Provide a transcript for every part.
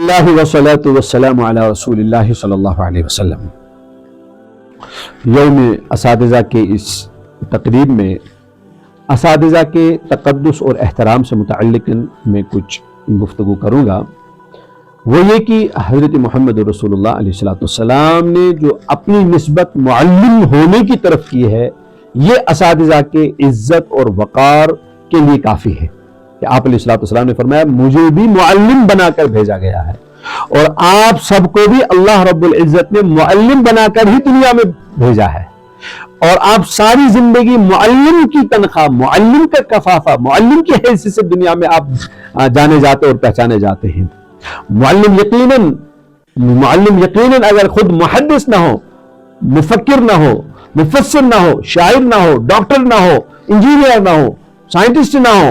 اللہ والصلاۃ والسلام علی رسول اللہ صلی اللہ علیہ وسلم۔ یوم اساتذہ کے اس تقریب میں اساتذہ کے تقدس اور احترام سے متعلق میں کچھ گفتگو کروں گا۔ وہ یہ کہ حضرت محمد رسول اللہ علیہ السلام نے جو اپنی نسبت معلم ہونے کی طرف کی ہے، یہ اساتذہ کے عزت اور وقار کے لیے کافی ہے کہ آپ علیہ السلام نے فرمایا مجھے بھی معلم بنا کر بھیجا گیا ہے، اور آپ سب کو بھی اللہ رب العزت نے معلم بنا کر ہی دنیا میں بھیجا ہے، اور آپ ساری زندگی معلم کی تنخواہ، معلم کا کفافہ، معلم کی حیثیت سے دنیا میں آپ جانے جاتے اور پہچانے جاتے ہیں۔ معلم یقیناً اگر خود محدث نہ ہو، مفکر نہ ہو، مفسر نہ ہو، شاعر نہ ہو، ڈاکٹر نہ ہو، انجینئر نہ ہو، سائنٹسٹ نہ ہو،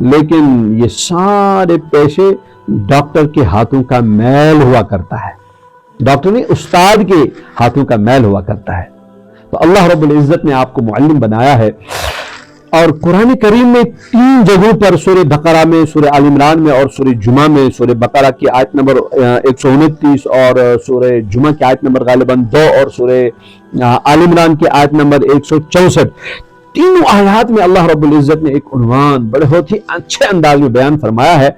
لیکن یہ سارے پیشے ڈاکٹر کے ہاتھوں کا میل ہوا کرتا ہے، ڈاکٹر نہیں استاد کے ہاتھوں کا میل ہوا کرتا ہے۔ تو اللہ رب العزت نے آپ کو معلم بنایا ہے، اور قرآن کریم میں 3 جگہوں پر سورہ بقرہ میں، سورہ آل عمران میں اور سورہ جمعہ میں، سورہ بقرہ کی آیت نمبر 129 اور سورہ جمعہ کی آیت نمبر غالباً 2 اور سورہ آل عمران کی آیت نمبر 164، تینوں آیات میں اللہ رب العزت نے ایک عنوان بہت ہی اچھے انداز میں بیان فرمایا ہے۔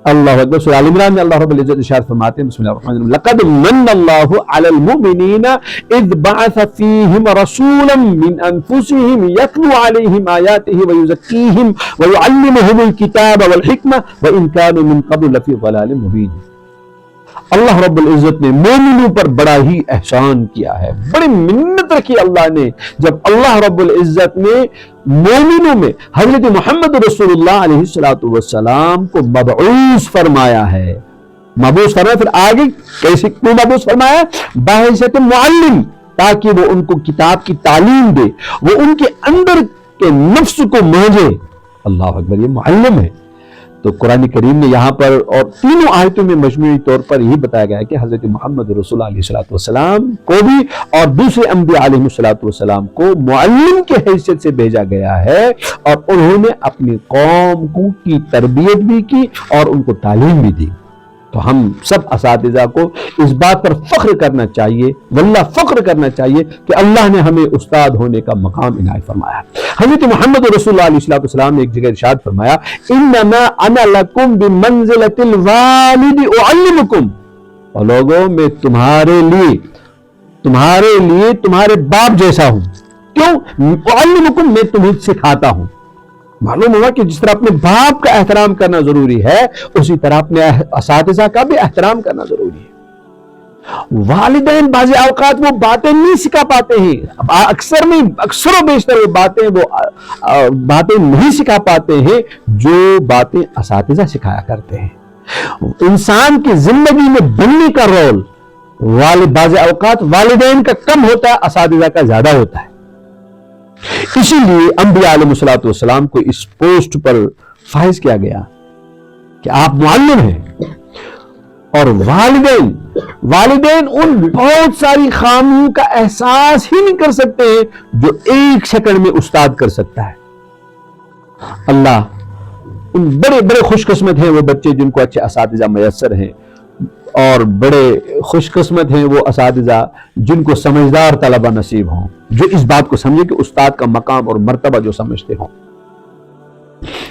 اللہ اکبر۔ سورہ آل عمران میں اللہ رب العزت ارشاد فرماتے ہیں، بسم اللہ الرحمن الرحیم، لقد من اللہ علی المؤمنین اذ بعث فیہم رسولا من انفسہم یتلو علیہم آیاتہ ویزکیہم ویعلمہم الکتاب والحکمہ وان کانوا من قبل لفی ضلال مبین۔ اللہ رب العزت نے مومنوں پر بڑا ہی احسان کیا ہے، بڑی منت رکھی اللہ نے جب اللہ رب العزت نے مومنوں میں حضرت محمد رسول اللہ علیہ السلام کو مبعوث فرمایا ہے۔ مبعوث فرمایا، پھر آگے کیسے کیوں مبعوث فرمایا؟ بحیثیت معلم، تاکہ وہ ان کو کتاب کی تعلیم دے، وہ ان کے اندر کے نفس کو مانجے۔ اللہ اکبر، یہ معلم ہے۔ تو قرآن کریم نے یہاں پر اور تینوں آیتوں میں مجموعی طور پر یہی بتایا گیا ہے کہ حضرت محمد رسول اللہ علیہ السلام کو بھی اور دوسرے انبیاء علیہ السلام کو معلم کے حیثیت سے بھیجا گیا ہے، اور انہوں نے اپنی قوم کی تربیت بھی کی اور ان کو تعلیم بھی دی۔ تو ہم سب اساتذہ کو اس بات پر فخر کرنا چاہیے، واللہ فخر کرنا چاہیے کہ اللہ نے ہمیں استاد ہونے کا مقام عنایت فرمایا۔ حضرت محمد رسول اللہ علیہ السلام نے ایک جگہ ارشاد فرمایا، انما انا لکم بمنزلۃ الوالد اعلمکم، اور لوگوں میں تمہارے لیے تمہارے باپ جیسا ہوں۔ کیوں؟ اعلمکم، میں تمہیں سکھاتا ہوں۔ معلوم ہوا کہ جس طرح اپنے باپ کا احترام کرنا ضروری ہے، اسی طرح اپنے اساتذہ کا بھی احترام کرنا ضروری ہے۔ والدین بعض اوقات وہ باتیں نہیں سکھا پاتے ہیں، اکثر و بیشتر وہ باتیں نہیں سکھا پاتے ہیں جو باتیں اساتذہ سکھایا کرتے ہیں۔ انسان کی زندگی میں بننے کا رول بعض اوقات والدین کا کم ہوتا ہے، اساتذہ کا زیادہ ہوتا ہے۔ اسی لیے انبیاء علیہ السلام کو اس پوسٹ پر فائز کیا گیا کہ آپ معلم ہیں، اور والدین ان بہت ساری خامیوں کا احساس ہی نہیں کر سکتے ہیں جو 1 سیکنڈ میں استاد کر سکتا ہے۔ اللہ ان بڑے خوش قسمت ہیں وہ بچے جن کو اچھے اساتذہ میسر ہیں، اور بڑے خوش قسمت ہیں وہ اساتذہ جن کو سمجھدار طلبہ نصیب ہوں، جو اس بات کو سمجھے کہ استاد کا مقام اور مرتبہ جو سمجھتے ہوں۔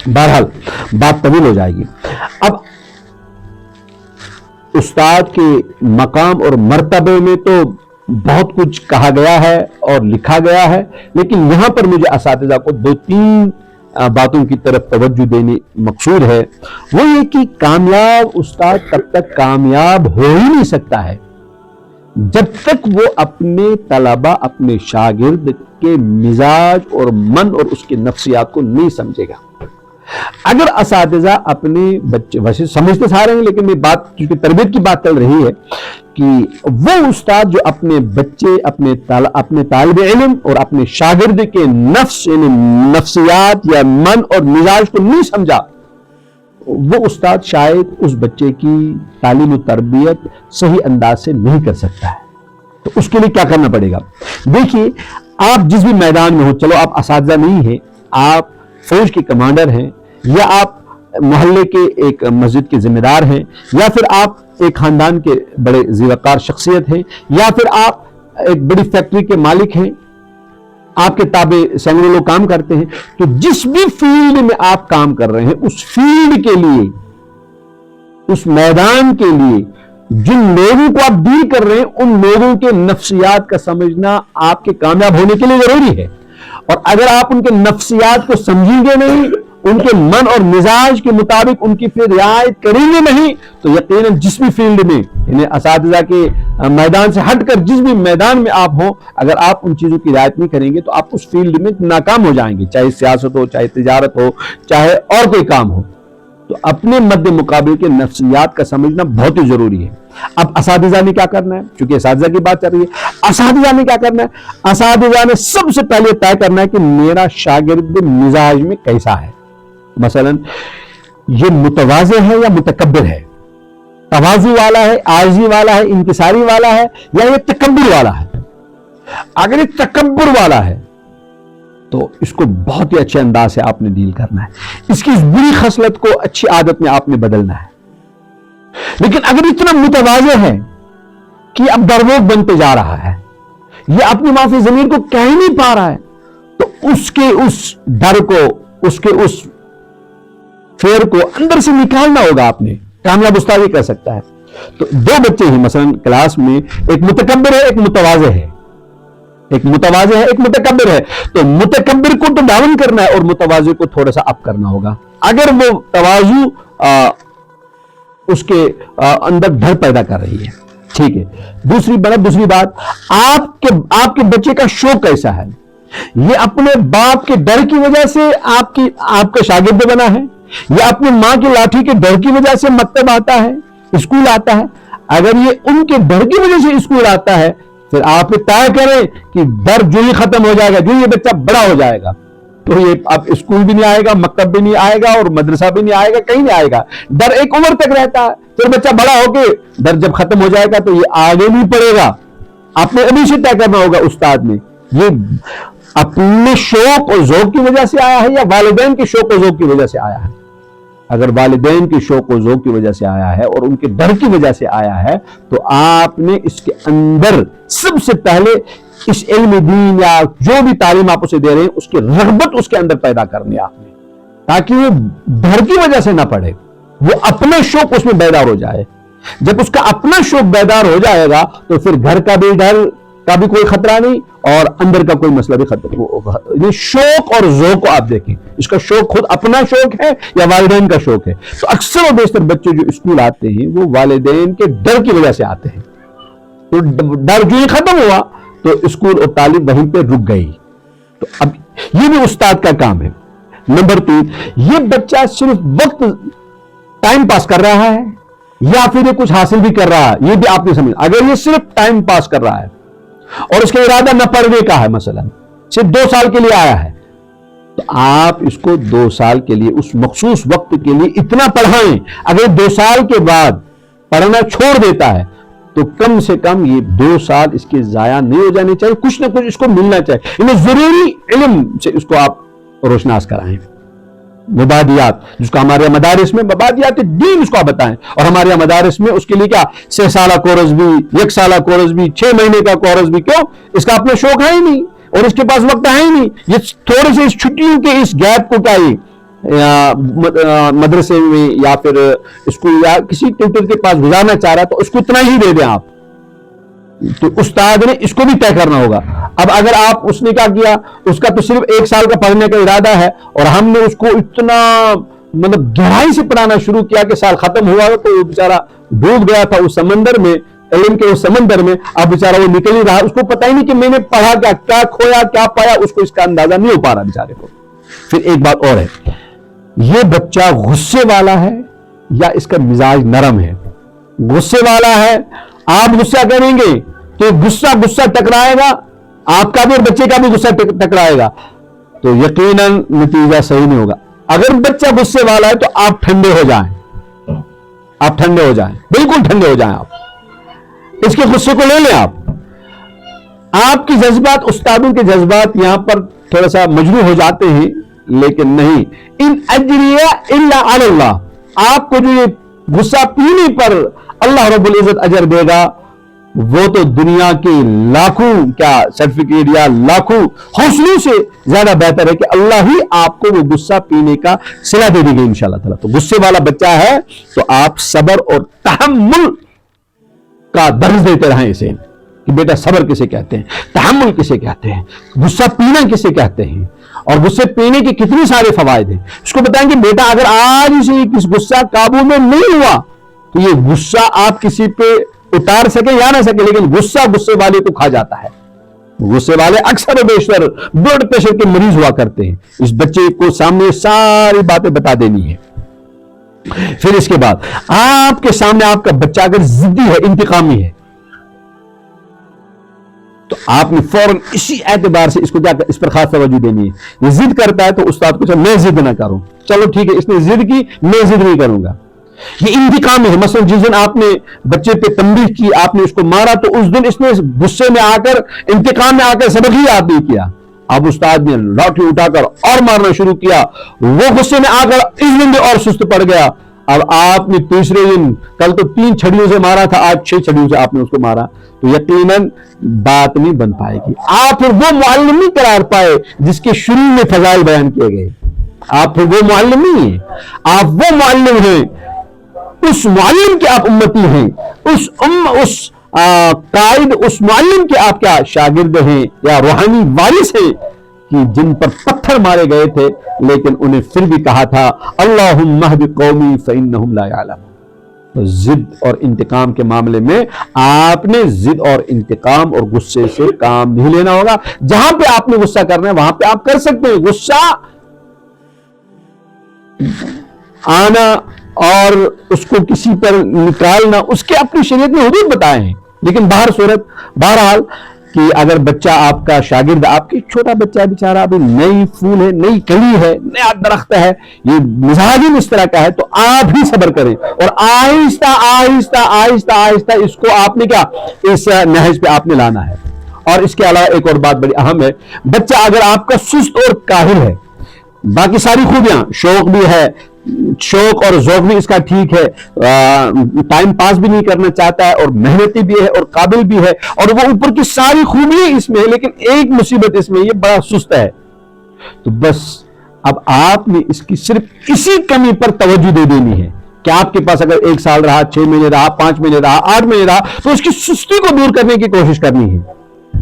بہرحال بات طویل ہو جائے گی۔ اب استاد کے مقام اور مرتبے میں تو بہت کچھ کہا گیا ہے اور لکھا گیا ہے، لیکن یہاں پر مجھے اساتذہ کو 2-3 باتوں کی طرف توجہ دینی مقصود ہے۔ وہ یہ کہ کامیاب استاد تب تک کامیاب ہو ہی نہیں سکتا ہے جب تک وہ اپنے طلبہ، اپنے شاگرد کے مزاج اور من اور اس کے نفسیات کو نہیں سمجھے گا۔ اگر اساتذہ اپنے بچے، ویسے سمجھتے سارے ہیں، لیکن یہ بات کیونکہ تربیت کی بات چل رہی ہے کہ وہ استاد جو اپنے بچے، اپنے طالب علم اور اپنے شاگرد کے نفس یعنی نفسیات یا من اور مزاج کو نہیں سمجھا، وہ استاد شاید اس بچے کی تعلیم و تربیت صحیح انداز سے نہیں کر سکتا ہے۔ تو اس کے لیے کیا کرنا پڑے گا؟ دیکھیے، آپ جس بھی میدان میں ہو، چلو آپ اساتذہ نہیں ہیں، آپ فوج کے کمانڈر ہیں، یا آپ محلے کے ایک مسجد کے ذمہ دار ہیں، یا پھر آپ ایک خاندان کے بڑے ذیوقار شخصیت ہیں، یا پھر آپ ایک بڑی فیکٹری کے مالک ہیں، آپ کے تابع سینکڑوں لوگ کام کرتے ہیں، تو جس بھی فیلڈ میں آپ کام کر رہے ہیں اس فیلڈ کے لیے، اس میدان کے لیے جن لوگوں کو آپ ڈیل کر رہے ہیں ان لوگوں کے نفسیات کا سمجھنا آپ کے کامیاب ہونے کے لیے ضروری ہے. اور اگر آپ ان کے نفسیات کو سمجھیں گے نہیں، ان کے من اور مزاج کے مطابق ان کی پھر رعایت کریں گے نہیں، تو یقیناً جس بھی فیلڈ میں، یعنی اساتذہ کے میدان سے ہٹ کر جس بھی میدان میں آپ ہوں، اگر آپ ان چیزوں کی رعایت نہیں کریں گے تو آپ اس فیلڈ میں ناکام ہو جائیں گے، چاہے سیاست ہو، چاہے تجارت ہو، چاہے اور کوئی کام ہو. تو اپنے مد مقابل کے نفسیات کا سمجھنا بہت ہی ضروری ہے. اب اساتذہ نے کیا کرنا ہے؟ چونکہ اساتذہ کی بات چل رہی ہے، اساتذہ نے کیا کرنا ہے؟ اساتذہ نے سب سے پہلے طے کرنا ہے کہ میرا شاگرد مزاج میں کیسا ہے. مثلا یہ متواضع ہے یا متکبر ہے، تواضع والا ہے، عاجزی والا ہے، انکساری والا ہے، یا یہ تکبر والا ہے. اگر یہ تکبر والا ہے تو اس کو بہت ہی اچھے انداز سے آپ نے ڈیل کرنا ہے، اس کی اس بری خصلت کو اچھی عادت میں آپ نے بدلنا ہے. لیکن اگر اتنا متواضع ہے کہ اب ڈرپوک بنتے جا رہا ہے، یہ اپنی معافی ضمیر کو کہہ نہیں پا رہا ہے، تو اس کے اس ڈر کو، اس کے اس فیر کو اندر سے نکالنا ہوگا. آپ نے کامیاب استاد یہ کر سکتا ہے. تو دو بچے ہی مثلا کلاس میں، ایک متکبر ہے، ایک متواضع ہے، ایک متواضع ہے، ایک متکبر ہے، تو متکبر کو تو ڈاؤن کرنا ہے اور متواضع کو تھوڑا سا اپ کرنا ہوگا. اگر وہ تواضع اس کے اندر ڈر پیدا کر رہی ہے، ٹھیک ہے. دوسری بات، آپ کے بچے کا شوق کیسا ہے؟ یہ اپنے باپ کے ڈر کی وجہ سے آپ کا شاگرد بنا ہے، یا اپنی ماں کی لاٹھی کے ڈر کی وجہ سے مکتب آتا ہے، اسکول آتا ہے؟ اگر یہ ان کے ڈر کی وجہ سے اسکول آتا ہے، پھر آپ طے کریں کہ ڈر جو ہی ختم ہو جائے گا، جو یہ بچہ بڑا ہو جائے گا تو یہ اب اسکول بھی نہیں آئے گا، مکتب بھی نہیں آئے گا، اور مدرسہ بھی نہیں آئے گا، کہیں نہیں آئے گا. ڈر ایک عمر تک رہتا ہے، پھر بچہ بڑا ہو کے ڈر جب ختم ہو جائے گا تو یہ آگے نہیں پڑے گا. آپ نے ابھی سے طے کرنا ہوگا استاد نے، یہ اپنے شوق اور ذوق کی وجہ سے آیا ہے یا والدین کے شوق اور ذوق کی وجہ سے آیا ہے. اگر والدین کے شوق و ذوق کی وجہ سے آیا ہے اور ان کے ڈر کی وجہ سے آیا ہے، تو آپ نے اس کے اندر سب سے پہلے اس علم دین یا جو بھی تعلیم آپ اسے دے رہے ہیں اس کی رغبت اس کے اندر پیدا کرنی ہے آپ نے، تاکہ وہ ڈر کی وجہ سے نہ پڑھے، وہ اپنا شوق اس میں بیدار ہو جائے. جب اس کا اپنا شوق بیدار ہو جائے گا تو پھر گھر کا بھی ڈر کا بھی کوئی خطرہ نہیں اور اندر کا کوئی مسئلہ بھی خطرہ. شوق اور ذوق کو آپ دیکھیں، اس کا شوق خود اپنا شوق ہے یا والدین کا شوق ہے. تو اکثر و بیشتر بچے جو اسکول آتے ہیں وہ والدین کے ڈر کی وجہ سے آتے ہیں، تو ڈر جو ہی ختم ہوا تو اسکول اور تعلیم وہیں پہ رک گئی. تو اب یہ بھی استاد کا کام ہے. نمبر 3، یہ بچہ صرف وقت ٹائم پاس کر رہا ہے یا پھر یہ کچھ حاصل بھی کر رہا ہے، یہ بھی آپ نے سمجھا. اگر یہ صرف ٹائم پاس کر رہا ہے اور اس کا ارادہ نہ پڑھنے کا ہے، مثلا صرف 2 سال کے لیے آیا ہے، تو آپ اس کو 2 سال کے لیے اس مخصوص وقت کے لیے اتنا پڑھائیں. اگر 2 سال کے بعد پڑھنا چھوڑ دیتا ہے تو کم سے کم یہ 2 سال اس کے ضائع نہیں ہو جانے چاہیے، کچھ نہ کچھ اس کو ملنا چاہیے. انہیں ضروری علم سے اس کو آپ روشناس کرائیں. مبادیات، جس کو ہمارے مدارس میں مبادیات دین اس کو آپ بتائیں، اور ہمارے مدارس میں اس کے لیے کیا 6 سالہ کورس بھی، 1 سالہ کورس بھی، 6 مہینے کا کورس بھی. کیوں؟ اس کا اپنا شوق ہے ہی نہیں اور اس کے پاس وقت ہے ہی نہیں. یہ تھوڑے سے اس چھٹیوں کے اس گیپ کو کیا مدرسے میں یا پھر اسکول یا کسی ٹیوٹر کے پاس گزارنا چاہ رہا ہے تو اس کو اتنا ہی دے دیں آپ. تو استاد نے اس کو بھی طے کرنا ہوگا. اب اگر آپ اس نے کیا کیا، اس کا تو صرف 1 سال کا پڑھنے کا ارادہ ہے اور ہم نے اس کو اتنا مطلب گہرائی سے پڑھانا شروع کیا کہ سال ختم ہوا تو وہ بیچارہ ڈوب گیا تھا اس سمندر میں، علم کے اس سمندر میں. اب بیچارہ وہ نکل ہی رہا، اس کو پتہ ہی نہیں کہ میں نے پڑھا کیا کھویا کیا پایا، اس کو اس کا اندازہ نہیں ہو پا رہا بیچارے کو. پھر ایک بات اور ہے، یہ بچہ غصے والا ہے یا اس کا مزاج نرم ہے؟ غصے والا ہے، آپ غصہ کریں گے تو غصہ ٹکرائے گا، آپ کا بھی اور بچے کا بھی غصہ ٹکرائے گا، تو یقیناً نتیجہ صحیح نہیں ہوگا. اگر بچہ غصے والا ہے تو آپ ٹھنڈے ہو جائیں، آپ ٹھنڈے ہو جائیں، بالکل ٹھنڈے ہو جائیں. آپ اس کے غصے کو لے لیں. آپ کے جذبات، استادوں کے جذبات یہاں پر تھوڑا سا مجروح ہو جاتے ہیں، لیکن نہیں، ان اجریہ الا علی اللہ، آپ کو جو یہ غصہ پینے پر اللہ رب العزت اجر دے گا وہ تو دنیا کے لاکھوں کیا سرٹیفکیٹ یا لاکھوں حوصلوں سے زیادہ بہتر ہے کہ اللہ ہی آپ کو وہ غصہ پینے کا صلہ دے دے گی انشاءاللہ تعالیٰ۔ تو غصے والا بچہ ہے تو آپ صبر اور تحمل کا درس دیتے رہیں اسے کہ بیٹا صبر کسے کہتے ہیں، تحمل کسے کہتے ہیں، غصہ پینا کسے کہتے ہیں، اور غصے پینے کے کتنے سارے فوائد ہیں۔ اس کو بتائیں کہ بیٹا اگر آج سے کس غصہ قابو میں نہیں ہوا تو یہ غصہ آپ کسی پہ اتار سکے یا نہ سکے، لیکن غصہ غصے والے کو کھا جاتا ہے۔ غصے والے اکثر و بیشتر بلڈ پریشر کے مریض ہوا کرتے ہیں۔ اس بچے کو سامنے ساری باتیں بتا دینی ہے۔ پھر اس کے بعد آپ کے سامنے آپ کا بچہ اگر ضدی ہے، انتقامی ہے، تو آپ نے فوراً اسی اعتبار سے اس پر خاص توجہ دینی ہے۔ یہ ضد کرتا ہے تو استاد کو میں ضد نہ کروں، چلو ٹھیک ہے اس نے ضد کی، میں ضد نہیں کروں گا۔ یہ انتقام ہے، مثلا جس دن آپ نے بچے پہ تنبیہ کی، آپ نے اس کو مارا، تو اس دن اس نے غصے میں آ کر، انتقام میں آ کر سبق ہی یاد نہیں کیا، اب استاد نے لاٹھی اٹھا کر اور مارنا شروع کیا، وہ غصے میں آ کر اس دن اور سست پڑ گیا، اب آپ نے تیسرے دن، کل تو 3 چھڑیوں سے مارا تھا، آج 6 چھڑیوں سے آپ نے اس کو مارا، تو یقیناً بات نہیں بن پائے گی۔ آپ پھر وہ معلم نہیں قرار پائے جس کے شروع میں فضائل بیان کیے گئے، آپ پھر وہ معلم نہیں ہیں، آپ وہ معلم ہیں، اس معلم کے آپ امتی ہیں، اس قائد، اس معلم کے آپ کیا شاگرد ہیں یا روحانی وارث ہیں کہ جن پر پتھر مارے گئے تھے لیکن انہیں پھر بھی کہا تھا اللہم اہد قومی فانہم لا یعلمون۔ ضد اور انتقام کے معاملے میں آپ نے ضد اور انتقام اور غصے سے کام نہیں لینا ہوگا۔ جہاں پہ آپ نے غصہ کرنا ہے وہاں پہ آپ کر سکتے ہیں، غصہ آنا اور اس کو کسی پر نکالنا اس کے اپنی شریعت میں حدود بتائے ہیں، لیکن بہرحال کہ اگر بچہ آپ کا شاگرد، آپ کی چھوٹا بچہ ہے بیچارہ، ابھی نئی پھول ہے، نئی کلی ہے، نیا درخت ہے، یہ مزاج ہی اس طرح کا ہے، تو آپ ہی صبر کریں اور آہستہ آہستہ آہستہ آہستہ اس کو آپ نے کیا اس نہج پہ آپ نے لانا ہے۔ اور اس کے علاوہ ایک اور بات بڑی اہم ہے، بچہ اگر آپ کا سست اور کاہل ہے، باقی ساری خوبیاں، شوق بھی ہے، شوق اور ذوق بھی اس کا ٹھیک ہے، ٹائم پاس بھی نہیں کرنا چاہتا ہے، اور محنتی بھی ہے اور قابل بھی ہے، اور وہ اوپر کی ساری خوبیاں اس میں ہے، لیکن ایک مصیبت اس میں، یہ بڑا سست ہے، تو بس اب آپ نے اس کی صرف اسی کمی پر توجہ دے دینی ہے کہ آپ کے پاس اگر 1 سال رہا، 6 مہینے رہا، 5 مہینے رہا، 8 مہینے رہا، تو اس کی سستی کو دور کرنے کی کوشش کرنی ہے۔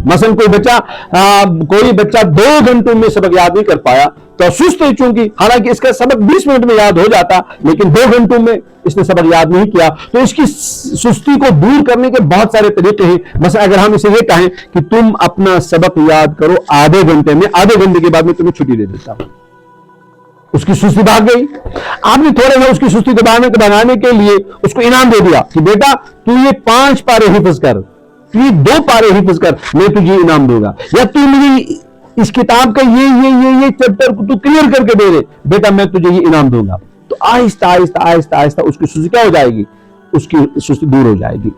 مثلا کوئی بچہ 2 گھنٹوں میں سبق یاد نہیں کر پایا تو سست ہے، چونکہ حالانکہ اس کا سبق 20 منٹ میں یاد ہو جاتا، لیکن 2 گھنٹوں میں اس نے سبق یاد نہیں کیا، تو اس کی سستی کو دور کرنے کے بہت سارے طریقے ہیں۔ مثلا اگر ہم اسے یہ کہیں کہ تم اپنا سبق یاد کرو آدھے گھنٹے میں، آدھے گھنٹے کے بعد میں تمہیں چھٹی دے دیتا ہوں، اس کی سستی بھاگ گئی۔ آپ نے تھوڑے میں اس کی سستی کو بنانے کے لیے اس کو انعام دے دیا کہ بیٹا تو یہ 5 پارے حفظ کر، تو یہ 2 پارے حفظ کر، میں تجھے انعام دوں گا، یا تو مجھے اس کتاب کا یہ چیپٹر تو کلیئر کر کے دے دے بیٹا، میں تجھے یہ انعام دوں گا۔ تو آہستہ آہستہ آہستہ آہستہ اس کی سستی کیا ہو جائے گی، اس کی سستی دور ہو جائے گی۔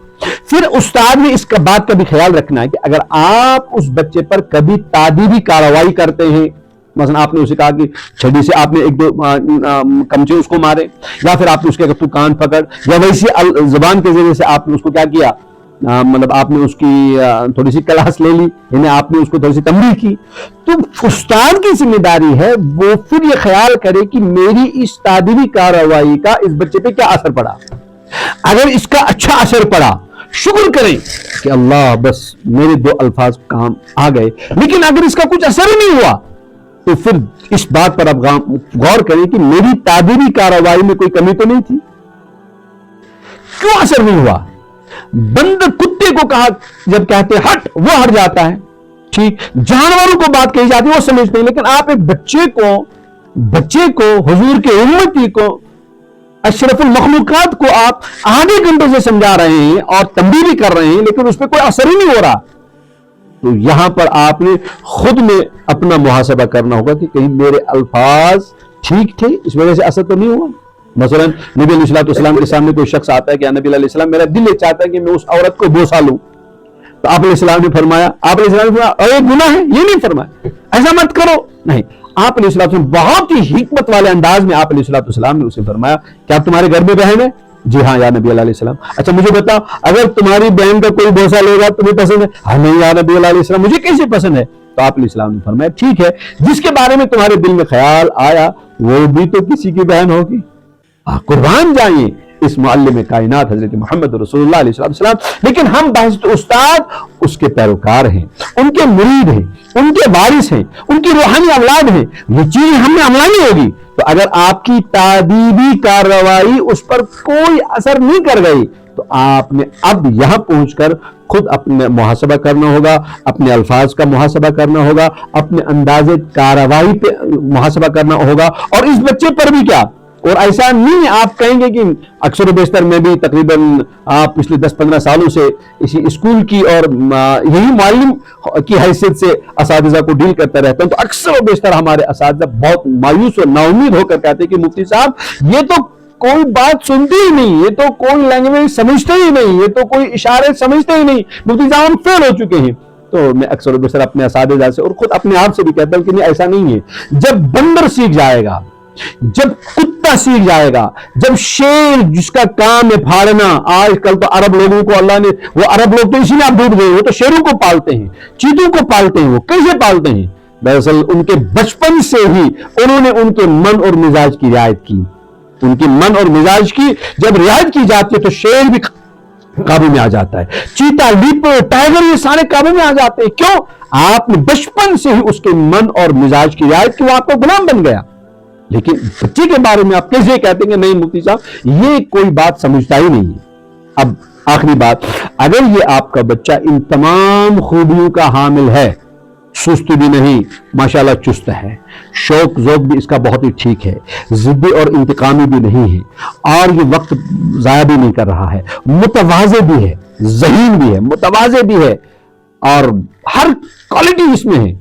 پھر استاد نے اس کا بات کا بھی خیال رکھنا ہے کہ اگر آپ اس بچے پر کبھی تادیبی کارروائی کرتے ہیں، مثلا آپ نے اسے کہا کہ چھڑی سے آپ نے 1-2 کمچے اس کو مارے، یا پھر آپ نے اس کے تو کان پکڑ، یا ویسی زبان کے ذریعے سے آپ نے اس کو کیا کیا، مطلب آپ نے اس کی تھوڑی سی کلاس لے لی، یعنی آپ نے اس کو تھوڑی سی تنبیہ کی، تو استاد کی ذمہ داری ہے وہ پھر یہ خیال کرے کہ میری اس تادیبی کارروائی کا اس بچے پہ کیا اثر پڑا۔ اگر اس کا اچھا اثر پڑا، شکر کریں کہ اللہ بس میرے 2 الفاظ کام آ گئے، لیکن اگر اس کا کچھ اثر ہی نہیں ہوا تو پھر اس بات پر آپ غور کریں کہ میری تادیبی کارروائی میں کوئی کمی تو نہیں تھی، کیوں اثر نہیں ہوا۔ بندر کتے کو کہا جب کہتے ہٹ وہ ہٹ جاتا ہے، ٹھیک، جانوروں کو بات کہی جاتی ہے وہ سمجھتے ہیں، لیکن آپ ایک بچے کو حضور کے امتی کو، اشرف المخلوقات کو آپ آدھے گھنٹے سے سمجھا رہے ہیں اور تنبیہ بھی کر رہے ہیں، لیکن اس پہ کوئی اثر ہی نہیں ہو رہا، تو یہاں پر آپ نے خود میں اپنا محاسبہ کرنا ہوگا کہ کہیں میرے الفاظ ٹھیک تھے، اس وجہ سے اثر تو نہیں ہوا۔ مثلا نبی علیہ السلام کے سامنے کوئی شخص آتا ہے کہ نبی علیہ السلام میرا دل یہ چاہتا ہے کہ میں اس عورت کو بوسا لوں، تو آپ علیہ السلام نے فرمایا، اے گناہ ہے، یہ نہیں فرمایا ایسا مت کرو، نہیں، آپ علیہ السلام بہت ہی حکمت والے انداز میں آپ علیہ السلام نے اسے فرمایا کیا تمہارے گھر میں بہن ہے؟ جی ہاں یا نبی اللہ علیہ السلام. اچھا مجھے بتا اگر تمہاری بہن کا کوئی بوسہ لے گا تمہیں پسند ہے؟ ہاں نہیں یا نبی اللہ علیہ السلام مجھے کیسے پسند ہے؟ تو آپ علیہ السلام نے فرمایا ٹھیک ہے جس کے بارے میں تمہارے دل میں خیال آیا وہ بھی تو کسی کی بہن ہوگی. قربان جائیں اس معلم کائنات حضرت محمد رسول اللہ علیہ السلام. لیکن ہم بحث استاد اس کے پیروکار ہیں، ان کے مرید ہیں، ان کے وارث ہیں، ان کی روحانی اولاد ہیں. یہ چیز ہم میں عملانی ہوگی تو اگر آپ کی تادیبی کارروائی اس پر کوئی اثر نہیں کر گئی تو آپ نے اب یہاں پہنچ کر خود اپنے محاسبہ کرنا ہوگا، اپنے الفاظ کا محاسبہ کرنا ہوگا، اپنے انداز کارروائی پہ محاسبہ کرنا ہوگا. اور اس بچے پر بھی کیا، اور ایسا نہیں آپ کہیں گے کہ اکثر و بیشتر میں بھی تقریباً پچھلے 10-15 سالوں سے اسی اسکول کی اور یہی معلم کی حیثیت سے اساتذہ کو ڈیل کرتا رہتا ہوں تو اکثر و بیشتر ہمارے اساتذہ بہت مایوس اور نا امید ہو کر کہتے ہیں کہ مفتی صاحب یہ تو کوئی بات سنتے ہی نہیں، یہ تو کوئی لینگویج سمجھتے ہی نہیں، یہ تو کوئی اشارے سمجھتے ہی نہیں، مفتی صاحب ہم فیل ہو چکے ہیں. تو میں اکثر و بیشتر اپنے اساتذہ سے اور خود اپنے آپ سے بھی کہتا ہوں کہ نہیں ایسا نہیں ہے. جب بندر سیکھ جائے گا، جب کتا سیکھ جائے گا، جب شیر جس کا کام ہے پھاڑنا، آج کل تو عرب لوگوں کو اللہ نے، وہ عرب لوگ تو اسی میں آپ ڈوب گئے، وہ تو شیروں کو پالتے ہیں، چیتوں کو پالتے ہیں. وہ کیسے پالتے ہیں؟ دراصل ان کے بچپن سے ہی انہوں نے ان کے من اور مزاج کی رعایت کی. ان کی من اور مزاج کی جب رعایت کی جاتی ہے تو شیر بھی قابو میں آ جاتا ہے، چیتا، لیپر، ٹائگر یہ سارے قابو میں آ جاتے ہیں. کیوں؟ آپ نے بچپن سے ہی اس کے من اور مزاج کی رعایت کی، وہ آپ کا غلام بن گیا. لیکن بچے کے بارے میں آپ کیسے کہتے ہیں کہ نہیں مفتی صاحب یہ کوئی بات سمجھتا ہی نہیں ہے. اب آخری بات، اگر یہ آپ کا بچہ ان تمام خوبیوں کا حامل ہے، سست بھی نہیں، ماشاءاللہ چست ہے، شوق ذوق بھی اس کا بہت ہی ٹھیک ہے، ضدی اور انتقامی بھی نہیں ہے، اور یہ وقت ضائع بھی نہیں کر رہا ہے، متواضع بھی ہے، ذہین بھی ہے، متواضع بھی ہے، اور ہر کوالٹی اس میں ہے.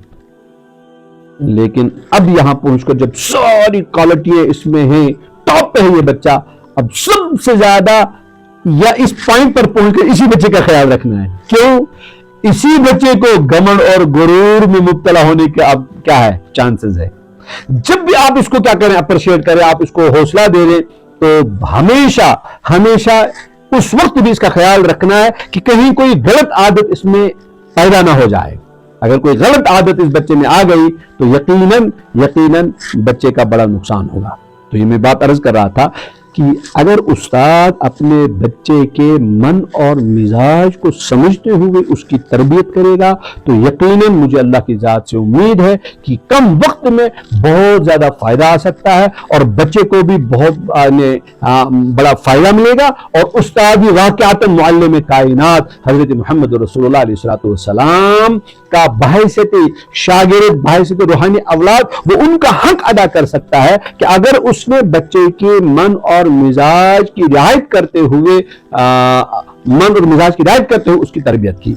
لیکن اب یہاں پہنچ کر جب ساری کوالٹیاں اس میں ہیں، ٹاپ پہ ہے یہ بچہ، اب سب سے زیادہ یا اس پوائنٹ پر پہنچ کر اسی بچے کا خیال رکھنا ہے. کیوں؟ اسی بچے کو گھمنڈ اور غرور میں مبتلا ہونے کے اب کیا ہے چانسز ہے. جب بھی آپ اس کو کیا کریں، اپریشیٹ کریں، آپ اس کو حوصلہ دے دیں تو ہمیشہ ہمیشہ اس وقت بھی اس کا خیال رکھنا ہے کہ کہیں کوئی غلط عادت اس میں پیدا نہ ہو جائے. اگر کوئی غلط عادت اس بچے میں آ گئی تو یقیناً بچے کا بڑا نقصان ہوگا. تو یہ میں بات عرض کر رہا تھا کہ اگر استاد اپنے بچے کے من اور مزاج کو سمجھتے ہوئے اس کی تربیت کرے گا تو یقیناً مجھے اللہ کی ذات سے امید ہے کہ کم وقت میں بہت زیادہ فائدہ آ سکتا ہے اور بچے کو بھی بہت بڑا فائدہ ملے گا. اور استاد بھی واقعات معلم کائنات حضرت محمد رسول اللہ علیہ السلام کا بحیثیت شاگرد، بحیثیت روحانی اولاد وہ ان کا حق ادا کر سکتا ہے کہ اگر اس نے بچے کے من اور مزاج کی رعایت کرتے ہوئے اس کی تربیت کی.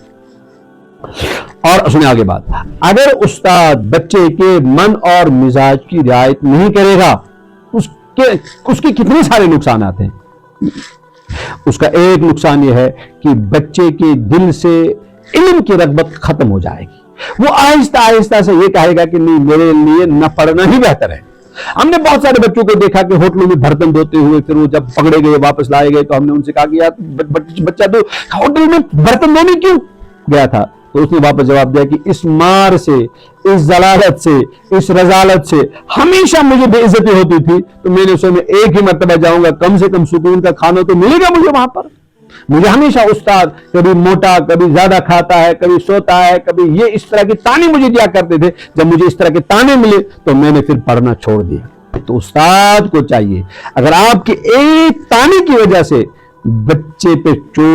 اور سنیں آگے بات، اگر استاد بچے کے من اور مزاج کی رعایت نہیں کرے گا اس کے کتنے سارے نقصانات ہیں. اس کا ایک نقصان یہ ہے کہ بچے کے دل سے علم کی رغبت ختم ہو جائے گی. وہ آہستہ آہستہ سے یہ کہے گا کہ نہیں میرے لیے نہ پڑھنا ہی بہتر ہے. ہم نے بہت سارے بچوں کو دیکھا کہ ہوٹلوں میں برتن دھوتے ہوئے پھر وہ جب پکڑے گئے واپس لائے گئے تو ہم نے ان سے کہا کہ یار بچہ تو ہوٹل میں برتن دھونے کیوں گیا تھا؟ تو اس نے واپس جواب دیا کہ اس مار سے، اس ضلالت سے، اس رذالت سے ہمیشہ مجھے بے عزتی ہوتی تھی. تو میں نے اسے میں ایک ہی مرتبہ جاؤں گا، کم سے کم سکون کا کھانا تو ملے گا مجھے وہاں پر. مجھے ہمیشہ استاد کبھی موٹا، کبھی زیادہ کھاتا ہے، کبھی سوتا ہے، کبھی یہ اس طرح کے تانے مجھے دیا کرتے تھے. جب مجھے اس طرح کے تانے ملے تو میں نے پھر پڑھنا چھوڑ دیا. تو استاد کو چاہیے اگر آپ کے ایک تانے کی وجہ سے بچے پہ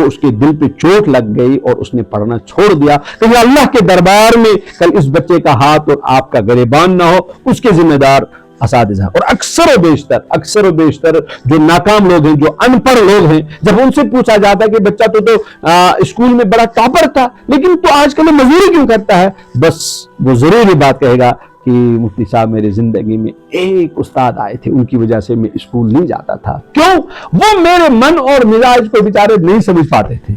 اس کے دل پہ چوٹ لگ گئی اور اس نے پڑھنا چھوڑ دیا تو اللہ کے دربار میں کل اس بچے کا ہاتھ اور آپ کا گریبان نہ ہو، اس کے ذمہ دار اساتذہ. اور اکثر و بیشتر جو ناکام لوگ ہیں، جو ان پڑھ لوگ ہیں، جب ان سے پوچھا جاتا ہے کہ بچہ تو اسکول میں بڑا ٹاپر تھا لیکن تو آج کل مزدوری کیوں کرتا ہے، بس وہ ضرور یہ بات کہے گا کہ مفتی صاحب میری زندگی میں ایک استاد آئے تھے، ان کی وجہ سے میں اسکول نہیں جاتا تھا. کیوں؟ وہ میرے من اور مزاج کو بیچارے نہیں سمجھ پاتے تھے.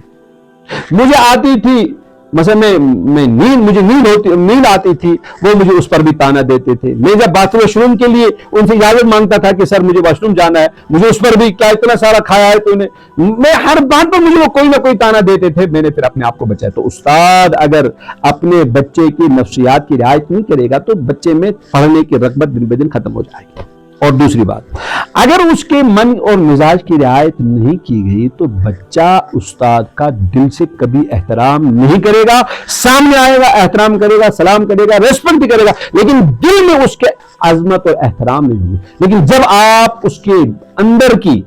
مجھے آتی تھی مثلا میں مجھے نیند آتی تھی، وہ مجھے اس پر بھی تانا دیتے تھے. میں جب باتھ روم کے لیے ان سے اجازت مانگتا تھا کہ سر مجھے واش روم جانا ہے، مجھے اس پر بھی کیا اتنا سارا کھایا ہے تو میں ہر بات پر مجھے وہ کوئی نہ کوئی تانا دیتے تھے. میں نے پھر اپنے آپ کو بچایا. تو استاد اگر اپنے بچے کی نفسیات کی رعایت نہیں کرے گا تو بچے میں پڑھنے کی رغبت دن بہ دن ختم ہو جائے گی. اور دوسری بات، اگر اس کے من اور مزاج کی رعایت نہیں کی گئی تو بچہ استاد کا دل سے کبھی احترام نہیں کرے گا. سامنے آئے گا، احترام کرے گا، سلام کرے گا، ریسپیکٹ بھی کرے گا، لیکن دل میں اس کے عظمت اور احترام نہیں ہوگی. لیکن جب آپ اس کے اندر کی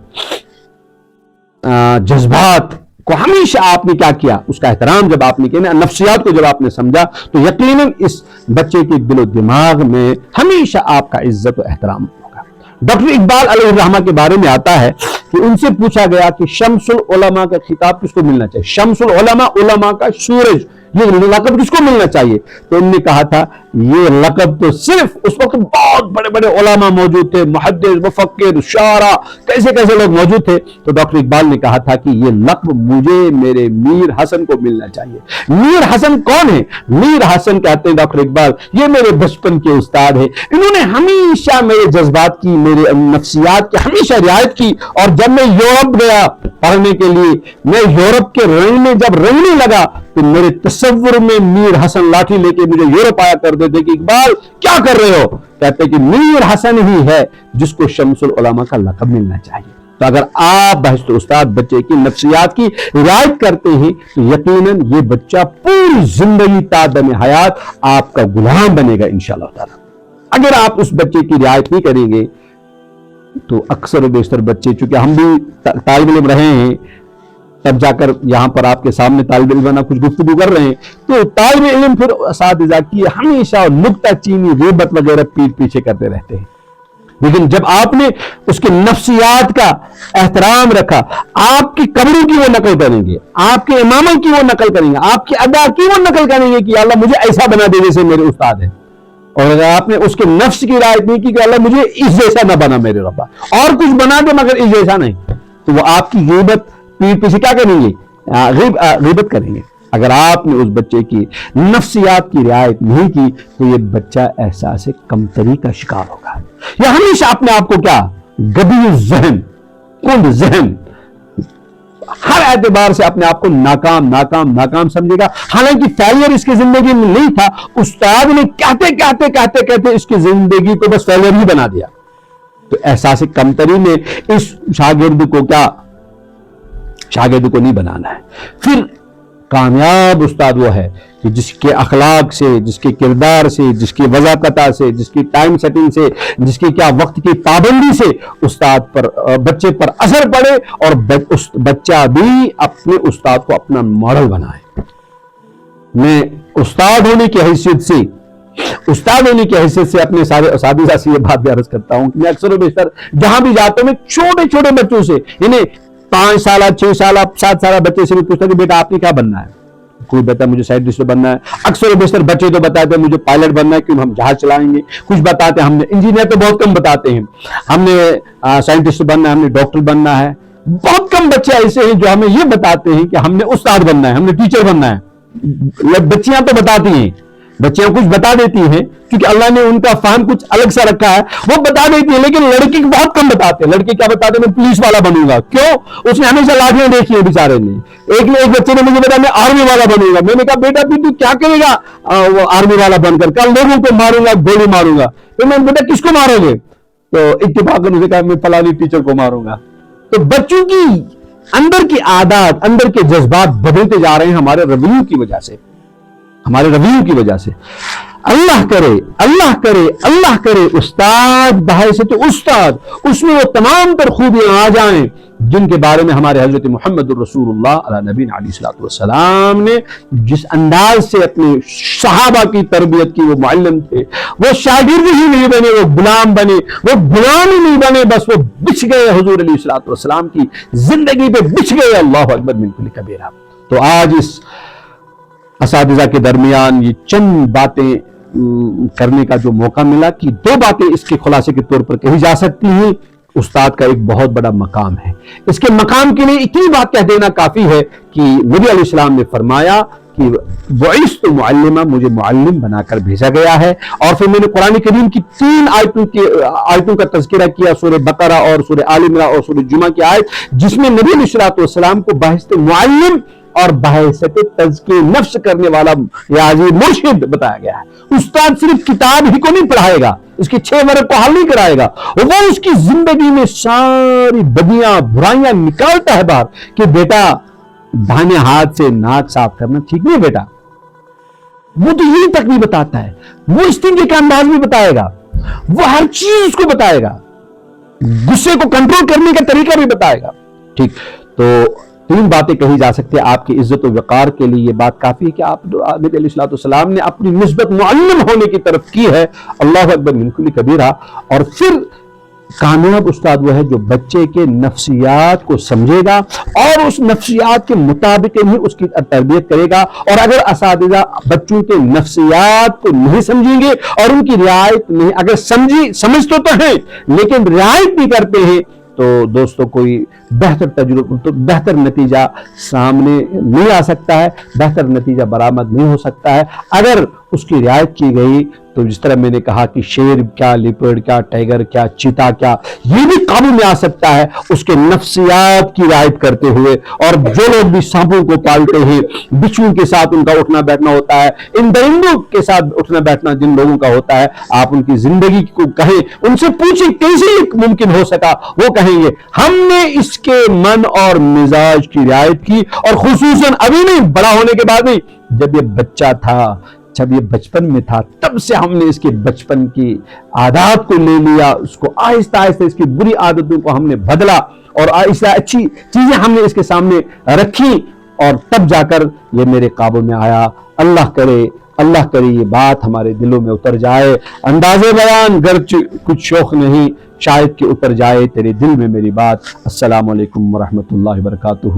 جذبات کو ہمیشہ آپ نے کیا کیا، اس کا احترام جب آپ نے کیا، نفسیات کو جب آپ نے سمجھا، تو یقیناً اس بچے کے دل و دماغ میں ہمیشہ آپ کا عزت و احترام ہوگا. ڈاکٹر اقبال علیہ الرحمہ کے بارے میں آتا ہے کہ ان سے پوچھا گیا کہ شمس العلماء کا خطاب کس کو ملنا چاہیے؟ شمس العلماء، علماء کا سورج، یہ لقب کس کو ملنا چاہیے؟ تو انہوں نے کہا تھا یہ لقب تو صرف اس وقت بہت بڑے بڑے علماء موجود تھے، محدث، مفکر، شاعرہ، کیسے کیسے لوگ موجود تھے. تو ڈاکٹر اقبال نے کہا تھا کہ یہ لقب مجھے میرے میر حسن کو ملنا چاہیے. میر حسن کون ہے؟ میر حسن کہتے ہیں ڈاکٹر اقبال یہ میرے بچپن کے استاد ہیں. انہوں نے ہمیشہ میرے جذبات کی، میرے نفسیات کی ہمیشہ رعایت کی. اور جب میں یورپ گیا پڑھنے کے لیے، میں یورپ کے رنگ میں جب رنگنے لگا تو میرے تصور میں میر حسن لاٹھی لے کے مجھے یورپ آیا کرتے تھے کہ اقبال کیا کر رہے ہو؟ کہتے کہ میر حسن ہی ہے جس کو شمس العلماء کا لقب ملنا چاہیے. تو اگر آپ بحث استاد بچے کی نفسیات کی رعایت کرتے ہیں تو یقیناً یہ بچہ پوری زندگی تا دم حیات آپ کا غلام بنے گا انشاءاللہ تعالی. اگر آپ اس بچے کی رعایت نہیں کریں گے تو اکثر و بیشتر بچے، چونکہ ہم بھی طالب علم رہے ہیں، تب جا کر یہاں پر آپ کے سامنے طالب علم بنا کچھ گفتگو کر رہے ہیں، تو طالب علم پھر اساتذہ کی ہمیشہ نکتہ چینی، غیبت وغیرہ پیٹ پیچھے کرتے رہتے ہیں. لیکن جب آپ نے اس کے نفسیات کا احترام رکھا، آپ کی قبروں کی وہ نقل کریں گے، آپ کے اماموں کی وہ نقل کریں گے، آپ کی ادا کی وہ نقل کریں گے کہ اللہ مجھے ایسا بنا دے جیسے میرے استاد ہیں. اور اگر آپ نے اس کے نفس کی رعایت نہیں کی کہ اللہ مجھے اس جیسا نہ بنا میرے ربا، اور کچھ بنا دے مگر اس جیسا نہیں، تو وہ آپ کی غیبت پیٹ پیچھے کیا کریں گے؟ غیبت کریں گے. اگر آپ نے اس بچے کی نفسیات کی رعایت نہیں کی تو یہ بچہ احساس کمتری کا شکار ہوگا. یہ ہمیشہ اپنے آپ کو کیا گبی ذہن، کند ذہن، ہر اعتبار سے اپنے آپ کو ناکام ناکام ناکام سمجھے گا. حالانکہ فیلئر اس کی زندگی میں نہیں تھا، استاد نے کہتے کہتے کہتے کہتے اس کی زندگی کو بس فیلئر ہی بنا دیا. تو احساس کمتری میں اس شاگرد کو کیا، شاگرد کو نہیں بنانا ہے. پھر کامیاب استاد وہ ہے کہ جس کے اخلاق سے، جس کے کردار سے، جس کی وضاقتہ سے، جس کی ٹائم سیٹنگ سے، جس کی کیا وقت کی پابندی سے استاد پر، بچے پر اثر پڑے اور بچہ بھی اپنے استاد کو اپنا ماڈل بنائے. میں استاد ہونے کی حیثیت سے اپنے سارے اساتذہ سے یہ بات بھی عرض کرتا ہوں کہ میں اکثر و بیشتر جہاں بھی جاتا ہوں، میں چھوٹے چھوٹے بچوں سے، انہیں 5 سالہ 6 سالہ 7 سالہ بچے سے بھی پوچھتا کہ بیٹا آپ نے کیا بننا ہے؟ کوئی بتا مجھے سائنٹسٹ بننا ہے. اکثر و بیشتر بچے تو بتاتے ہیں مجھے پائلٹ بننا ہے کیوں ہم جہاز چلائیں گے. کچھ بتاتے ہیں ہم نے انجینئر، تو بہت کم بتاتے ہیں ہم نے سائنٹسٹ بننا ہے، ہم نے ڈاکٹر بننا ہے. بہت کم بچے ایسے ہیں جو ہمیں یہ بتاتے ہیں کہ ہم نے استاد بننا ہے، ہم نے ٹیچر بننا ہے. بچیاں تو بتاتی ہیں، بچیاں کچھ بتا دیتی ہیں کیونکہ اللہ نے ان کا فہم کچھ الگ سا رکھا ہے، وہ بتا دیتی ہیں. لیکن لڑکی بہت کم بتاتے ہیں. لڑکی کیا بتاتے ہیں؟ میں پولیس والا بنوں گا. کیوں؟ اس نے ہمیشہ لاٹیاں دیکھی ہیں بیچارے نے. ایک بچے نے مجھے بتایا میں آرمی والا بنوں گا. میں نے کہا بیٹا تو کیا کرے گا وہ آرمی والا بن کر؟ کل لوگوں کو ماروں گا، گولی ماروں گا. تو میں بیٹا کس کو مارو گے؟ تو اتفاق نے کہا میں فلانی ٹیچر کو ماروں گا. تو بچوں کی اندر کی عادات، اندر کے جذبات بدلتے جا رہے ہیں ہمارے رویوں کی وجہ سے، ہمارے رویوں کی وجہ سے. اللہ کرے اللہ کرے اللہ کرے استاد بحیثیت استاد اس میں وہ تمام تر خوبیاں آ جائیں جن کے بارے میں ہمارے حضرت محمد الرسول اللہ علیہ نبی علیہ الصلوۃ والسلام نے جس انداز سے اپنے صحابہ کی تربیت کی. وہ معلم تھے، وہ شاگرد ہی نہیں بنے، وہ غلام بنے. وہ غلام ہی نہیں بنے، بس وہ بچھ گئے حضور علیہ الصلوۃ والسلام کی زندگی پہ بچھ گئے. اللہ اکبر من کل کبیرہ. تو آج اس اساتذہ کے درمیان یہ چند باتیں کرنے کا جو موقع ملا کہ 2 باتیں اس کے خلاصے کے طور پر کہی جا سکتی ہیں. استاد کا ایک بہت بڑا مقام ہے. اس کے مقام کے لیے اتنی بات کہہ دینا کافی ہے کہ نبی علیہ السلام نے فرمایا کہ بعثت معلما، مجھے معلم بنا کر بھیجا گیا ہے. اور پھر میں نے قرآن کریم کی 3 آیتوں کا تذکرہ کیا، سورہ بقرہ اور سورہ آل عمران اور سورہ جمعہ کی آیت، جس میں نبی علیہ الصلوۃ والسلام کو بحیثیت معلم اور بحیثیت تزکیہ نفس کرنے والا ریاضی مرشد بتایا گیا ہے. استاد صرف کتاب ہی کو نہیں پڑھائے گا، اس کے 6 ورق کو حل نہیں کرائے گا، وہ اس کی زندگی میں ساری بدیاں برائیاں نکالتا ہے باہر کہ بیٹا داہنے ہاتھ سے ناک صاف کرنا ٹھیک نہیں بیٹا. وہ تو یہی تک بھی بتاتا ہے، وہ استنجے کا انداز بھی بتائے گا، وہ ہر چیز اس کو بتائے گا، غصے کو کنٹرول کرنے کا طریقہ بھی بتائے گا. ٹھیک، تو 3 باتیں کہی جا سکتے ہیں آپ کی عزت و وقار کے لیے. یہ بات کافی ہے کہ آپ نبی علیہ الصلوۃ والسلام نے اپنی نسبت معلم ہونے کی طرف کی ہے. اللہ اکبر من کل کبیرہ. اور پھر کامیاب استاد وہ ہے جو بچے کے نفسیات کو سمجھے گا اور اس نفسیات کے مطابق ہی اس کی تربیت کرے گا. اور اگر اساتذہ بچوں کے نفسیات کو نہیں سمجھیں گے اور ان کی رعایت نہیں، اگر سمجھ تو ہیں لیکن رعایت نہیں کرتے ہیں، تو دوستو کوئی بہتر تجربہ، تو بہتر نتیجہ سامنے نہیں آ سکتا ہے، بہتر نتیجہ برآمد نہیں ہو سکتا ہے. اگر اس کی رعایت کی گئی تو جس طرح میں نے کہا کہ شیر کیا، لیپرڈ کیا، ٹائیگر کیا، چیتا کیا، یہ بھی قابو میں آ سکتا ہے اس کے نفسیات کی رعایت کرتے ہوئے. اور جو لوگ بھی سانپوں کو پالتے ہیں، بچھو کے ساتھ ان کا اٹھنا بیٹھنا ہوتا ہے، ان درندوں کے ساتھ اٹھنا بیٹھنا جن لوگوں کا ہوتا ہے، آپ ان کی زندگی کو کہیں، ان سے پوچھیں کیسے ممکن ہو سکا، وہ کہیں گے ہم نے اس کے من اور مزاج کی رعایت کی. اور خصوصاً ابھی نہیں، بڑا ہونے کے بعد نہیں، جب یہ بچہ تھا، جب یہ بچپن میں تھا، تب سے ہم نے اس کے بچپن کی عادات کو لے لیا، اس کو آہستہ آہستہ اس کی بری عادتوں کو ہم نے بدلا اور آہستہ اچھی چیزیں ہم نے اس کے سامنے رکھی، اور تب جا کر یہ میرے قابو میں آیا. اللہ کرے یہ بات ہمارے دلوں میں اتر جائے. انداز بیان گرچہ کچھ شوق نہیں، شاید کہ اتر جائے تیرے دل میں میری بات. السلام علیکم ورحمۃ اللہ وبرکاتہ.